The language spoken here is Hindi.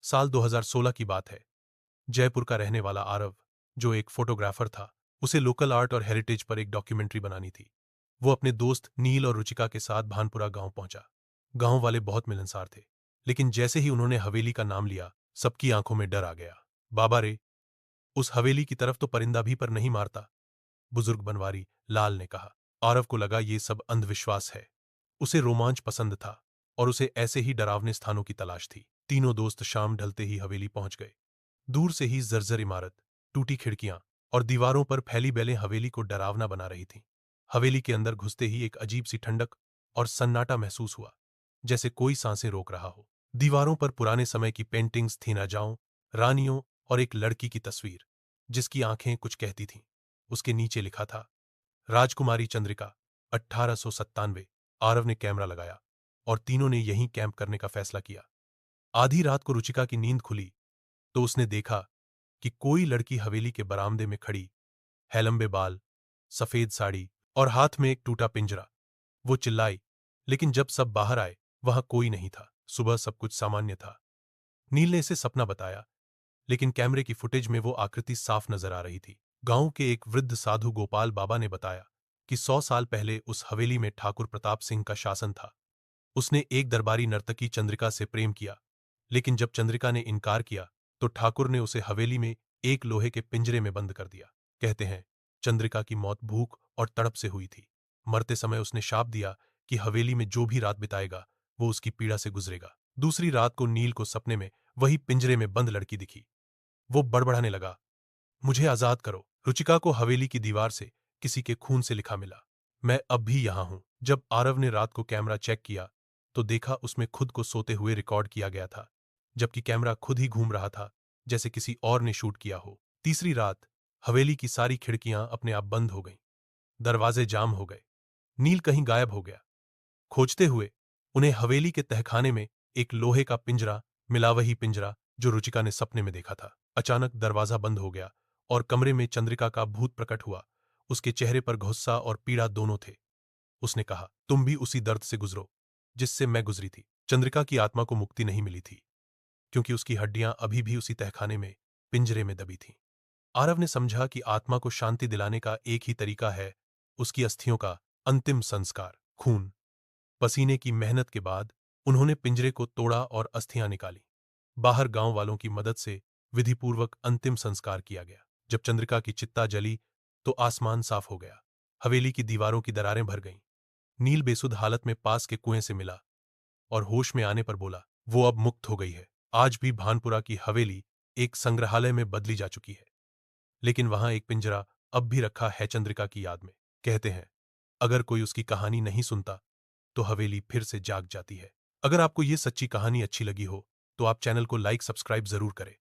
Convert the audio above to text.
साल 2016 की बात है। जयपुर का रहने वाला आरव, जो एक फोटोग्राफर था, उसे लोकल आर्ट और हेरिटेज पर एक डॉक्यूमेंट्री बनानी थी। वो अपने दोस्त नील और रुचिका के साथ भानपुरा गांव पहुंचा। गांव वाले बहुत मिलनसार थे, लेकिन जैसे ही उन्होंने हवेली का नाम लिया, सबकी आंखों में डर आ गया। बाबा रे, उस हवेली की तरफ तो परिंदा भी पर नहीं मारता, बुजुर्ग बनवारी लाल ने कहा। आरव को लगा ये सब अंधविश्वास है। उसे रोमांच पसंद था और उसे ऐसे ही डरावने स्थानों की तलाश थी। तीनों दोस्त शाम ढलते ही हवेली पहुंच गए। दूर से ही जर्जर इमारत, टूटी खिड़कियां और दीवारों पर फैली बेलें हवेली को डरावना बना रही थीं। हवेली के अंदर घुसते ही एक अजीब सी ठंडक और सन्नाटा महसूस हुआ, जैसे कोई सांसें रोक रहा हो। दीवारों पर पुराने समय की पेंटिंग्स थी, राजाओं, रानियों और एक लड़की की तस्वीर, जिसकी आंखें कुछ कहती थीं। उसके नीचे लिखा था, राजकुमारी चंद्रिका, 1897। आरव ने कैमरा लगाया और तीनों ने यहीं कैंप करने का फैसला किया। आधी रात को रुचिका की नींद खुली तो उसने देखा कि कोई लड़की हवेली के बरामदे में खड़ी है, लंबे बाल, सफेद साड़ी और हाथ में एक टूटा पिंजरा। वो चिल्लाई, लेकिन जब सब बाहर आए, वहां कोई नहीं था। सुबह सब कुछ सामान्य था। नील ने इसे सपना बताया, लेकिन कैमरे की फुटेज में वो आकृति साफ नजर आ रही थी। गांव के एक वृद्ध साधु गोपाल बाबा ने बताया कि 100 साल पहले उस हवेली में ठाकुर प्रताप सिंह का शासन था। उसने एक दरबारी नर्तकी चंद्रिका से प्रेम किया, लेकिन जब चंद्रिका ने इनकार किया तो ठाकुर ने उसे हवेली में एक लोहे के पिंजरे में बंद कर दिया। कहते हैं चंद्रिका की मौत भूख और तड़प से हुई थी। मरते समय उसने शाप दिया कि हवेली में जो भी रात बिताएगा वो उसकी पीड़ा से गुजरेगा। दूसरी रात को नील को सपने में वही पिंजरे में बंद लड़की दिखी। वो बड़बड़ाने लगा, मुझे आजाद करो। रुचिका को हवेली की दीवार से किसी के खून से लिखा मिला, मैं अब भी यहां हूं। जब आरव ने रात को कैमरा चेक किया तो देखा उसमें खुद को सोते हुए रिकॉर्ड किया गया था, जबकि कैमरा खुद ही घूम रहा था, जैसे किसी और ने शूट किया हो। तीसरी रात हवेली की सारी खिड़कियां अपने आप बंद हो गईं, दरवाजे जाम हो गए। नील कहीं गायब हो गया। खोजते हुए उन्हें हवेली के तहखाने में एक लोहे का पिंजरा मिला, वही पिंजरा जो रुचिका ने सपने में देखा था। अचानक दरवाजा बंद हो गया और कमरे में चंद्रिका का भूत प्रकट हुआ। उसके चेहरे पर गुस्सा और पीड़ा दोनों थे। उसने कहा, तुम भी उसी दर्द से गुजरो जिससे मैं गुजरी थी। चंद्रिका की आत्मा को मुक्ति नहीं मिली थी, क्योंकि उसकी हड्डियां अभी भी उसी तहखाने में पिंजरे में दबी थीं। आरव ने समझा कि आत्मा को शांति दिलाने का एक ही तरीका है, उसकी अस्थियों का अंतिम संस्कार। खून पसीने की मेहनत के बाद उन्होंने पिंजरे को तोड़ा और अस्थियां निकाली। बाहर गांव वालों की मदद से विधिपूर्वक अंतिम संस्कार किया गया। जब चंद्रिका की चिता जली तो आसमान साफ हो गया। हवेली की दीवारों की दरारें भर गईं। नील बेसुध हालत में पास के कुएं से मिला और होश में आने पर बोला, वो अब मुक्त हो गई है। आज भी भानपुरा की हवेली एक संग्रहालय में बदली जा चुकी है, लेकिन वहां एक पिंजरा अब भी रखा है चंद्रिका की याद में। कहते हैं अगर कोई उसकी कहानी नहीं सुनता तो हवेली फिर से जाग जाती है। अगर आपको ये सच्ची कहानी अच्छी लगी हो तो आप चैनल को लाइक सब्सक्राइब जरूर करें।